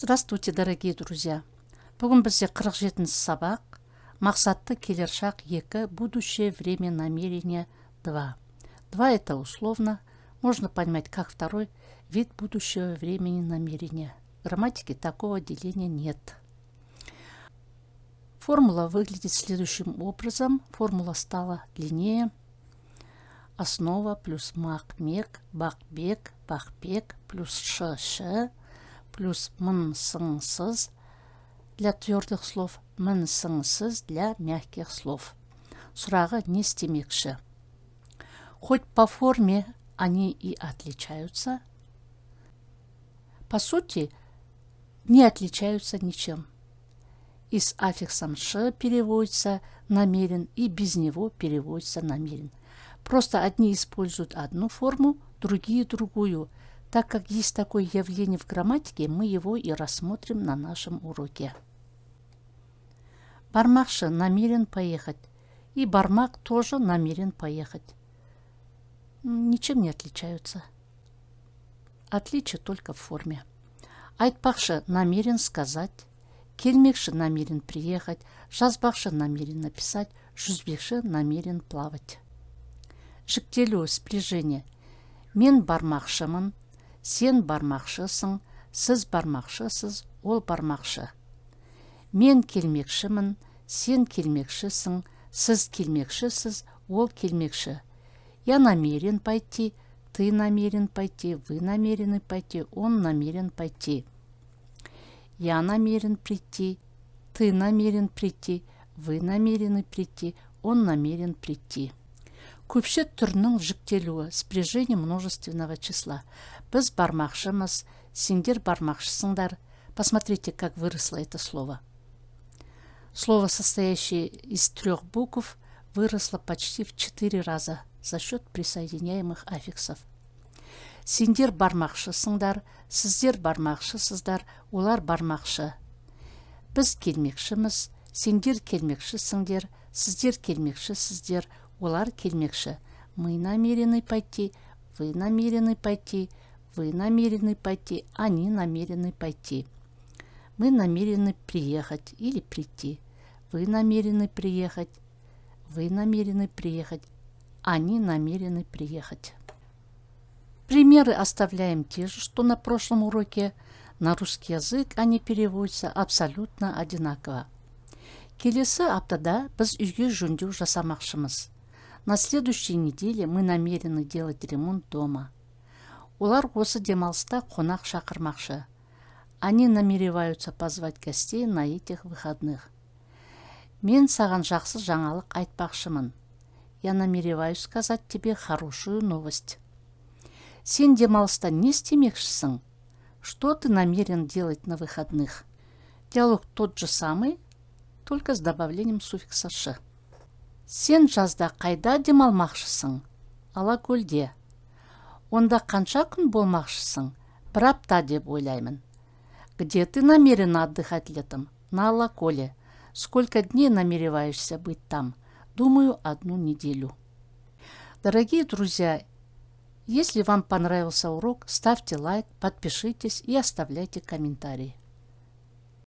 Здравствуйте, дорогие друзья! Бүгін бізде 47 сабақ, мақсатты келер шақ 2, будущее время намерения 2. 2 это условно, можно понимать как второй вид будущего времени намерения. В грамматике такого деления нет. Формула выглядит следующим образом. Формула стала длиннее. Основа плюс мақ-мек, бақ-бек, бақ-бек плюс ш-ш плюс мын-сың-сыз для твердых слов, мын-сың-сыз для мягких слов. Сұрағы не істемекші? Хоть по форме они и отличаются, по сути не отличаются ничем. И с аффиксом ш переводится намерен, и без него переводится намерен. Просто одни используют одну форму, другие другую. Так как есть такое явление в грамматике, мы его и рассмотрим на нашем уроке. Бармақшы намерен поехать. И бармақ тоже намерен поехать. Ничем не отличаются. Отличие только в форме. Айтпақшы намерен сказать. Келмекші намерен приехать. Жазбақшы намерен написать. Жүзбекші намерен плавать. Жіктелу, сближение. Мен бармақшымын. Сен бармақшысың, сіз бармақшысыз, ол бармақшы. Мен келмекшімін, сен келмекшісің, сіз келмекшісіз, ол келмекші. Я намерен пойти, ты намерен пойти, вы намерены пойти, он намерен пойти. Я намерен прийти, ты намерен прийти, вы намерены прийти, он намерен прийти. Көпше түрінің жіктелуі, спряжение множественного числа. Біз бармақшымыз, сендер бармақшысыңдар. Посмотрите, как выросло это слово. Слово, состоящее из 3 букв, выросло почти в 4 раза за счет присоединяемых аффиксов. Сендер бармақшысыңдар, сіздер бармақшысыздар, олар бармақшы. Біз келмекшіміз, сендер келмекшісіңдер, сіздер келмекшісіздер, олар келмекші. Мы намерены пойти, вы намерены пойти, вы намерены пойти, они намерены пойти. Мы намерены приехать или прийти. Вы намерены приехать, вы намерены приехать, они намерены приехать. Примеры оставляем те же, что на прошлом уроке. На русский язык они переводятся абсолютно одинаково. Келесі аптада біз үйге жөндеу жасамақшымыз. На следующей неделе мы намерены делать ремонт дома. Олар осы демалыста қонақ шақырмақшы. Они намереваются позвать гостей на этих выходных. Мен саған жақсы жаңалық айтпақшымын. Я намереваюсь сказать тебе хорошую новость. Сен демалыста не істемекшісің? Что ты намерен делать на выходных? Диалог тот же самый, только с добавлением суффикса «ш». Сен жазда қайда демалмақшысың? Алакөлде. Онда қанша күн болмақшысың? 1 апта деп ойлаймын. Где ты намерен отдыхать летом? На Алаколе. Сколько дней намереваешься быть там? Думаю, 1 неделю. Дорогие друзья, если вам понравился урок, ставьте лайк, подпишитесь и оставляйте комментарии.